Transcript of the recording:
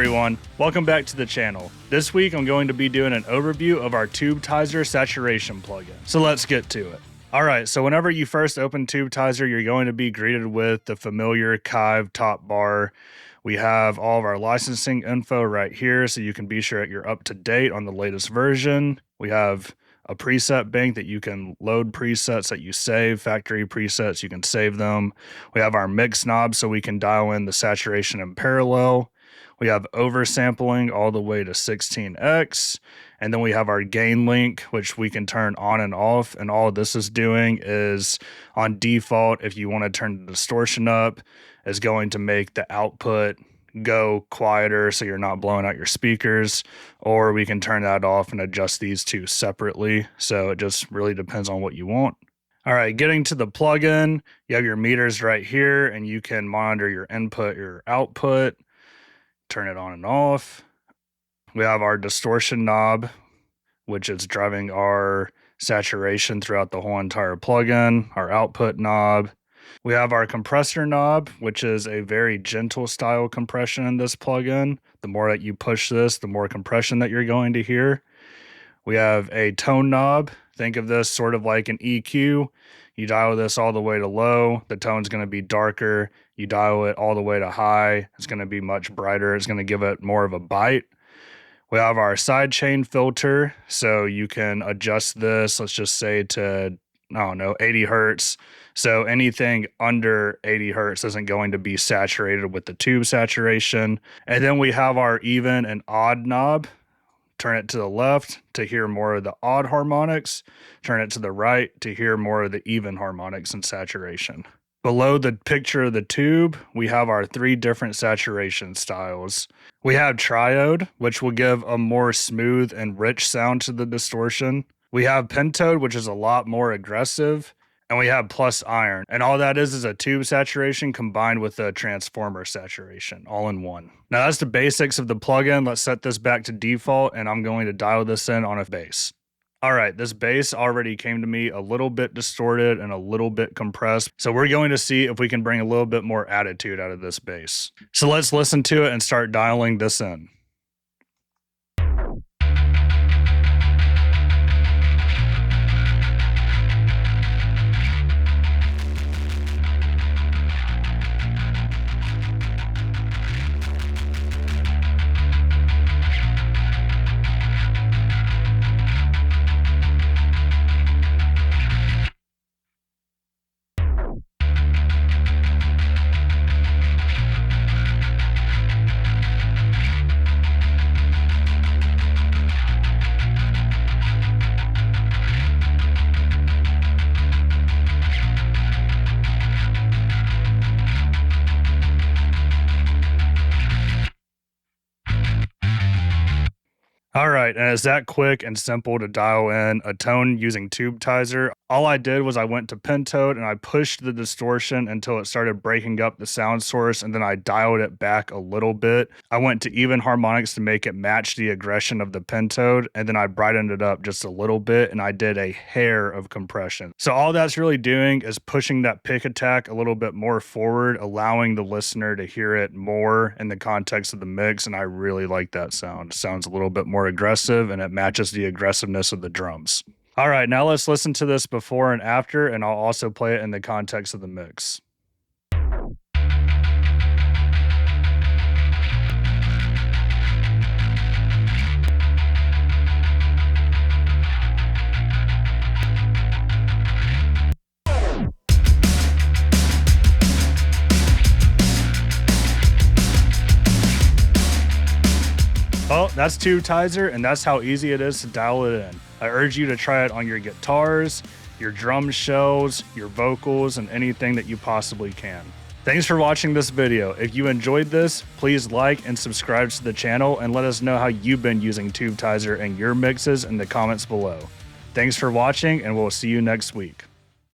everyone, welcome back to the channel. This week I'm going to be doing an overview of our Tubetizer saturation plugin. So let's get to it. Alright, so whenever you first open Tubetizer, you're going to be greeted with the familiar Kiive top bar. We have all of our licensing info right here, so you can be sure that you're up to date on the latest version. We have a preset bank that you can load presets that you save, factory presets, you can save them. We have our mix knob so we can dial in the saturation in parallel. We have oversampling all the way to 16x. And then we have our gain link, which we can turn on and off. And all this is doing is on default, if you want to turn the distortion up, is going to make the output go quieter so you're not blowing out your speakers, or we can turn that off and adjust these two separately. So it just really depends on what you want. All right, getting to the plugin, you have your meters right here and you can monitor your input, your output, turn it on and off. We have our distortion knob, which is driving our saturation throughout the whole entire plugin, our output knob. We have our compressor knob, which is a very gentle style compression in this plugin. The more that you push this, the more compression that you're going to hear. We have a tone knob. Think of this sort of like an EQ. You dial this all the way to low, the tone's going to be darker. You dial it all the way to high, it's going to be much brighter. It's going to give it more of a bite. We have our sidechain filter, so you can adjust this, let's just say to, I don't know, 80 hertz. So anything under 80 hertz isn't going to be saturated with the tube saturation. And then we have our even and odd knob. Turn it to the left to hear more of the odd harmonics. Turn it to the right to hear more of the even harmonics and saturation. Below the picture of the tube, we have our three different saturation styles. We have triode, which will give a more smooth and rich sound to the distortion. We have pentode, which is a lot more aggressive. And we have plus iron. And all that is a tube saturation combined with a transformer saturation, all in one. Now that's the basics of the plugin. Let's set this back to default, and I'm going to dial this in on a bass. All right, this bass already came to me a little bit distorted and a little bit compressed. So we're going to see if we can bring a little bit more attitude out of this bass. So let's listen to it and start dialing this in. All right, and it's that quick and simple to dial in a tone using Tubetizer. All I did was I went to pentode and I pushed the distortion until it started breaking up the sound source, and then I dialed it back a little bit. I went to even harmonics to make it match the aggression of the pentode, and then I brightened it up just a little bit, and I did a hair of compression. So all that's really doing is pushing that pick attack a little bit more forward, allowing the listener to hear it more in the context of the mix, and I really like that sound. It sounds a little bit more aggressive, and it matches the aggressiveness of the drums. All right, now let's listen to this before and after, and I'll also play it in the context of the mix. Well, that's Tubetizer, and that's how easy it is to dial it in. I urge you to try it on your guitars, your drum shells, your vocals, and anything that you possibly can. Thanks for watching this video. If you enjoyed this, please like and subscribe to the channel and let us know how you've been using Tubetizer in your mixes in the comments below. Thanks for watching, and we'll see you next week.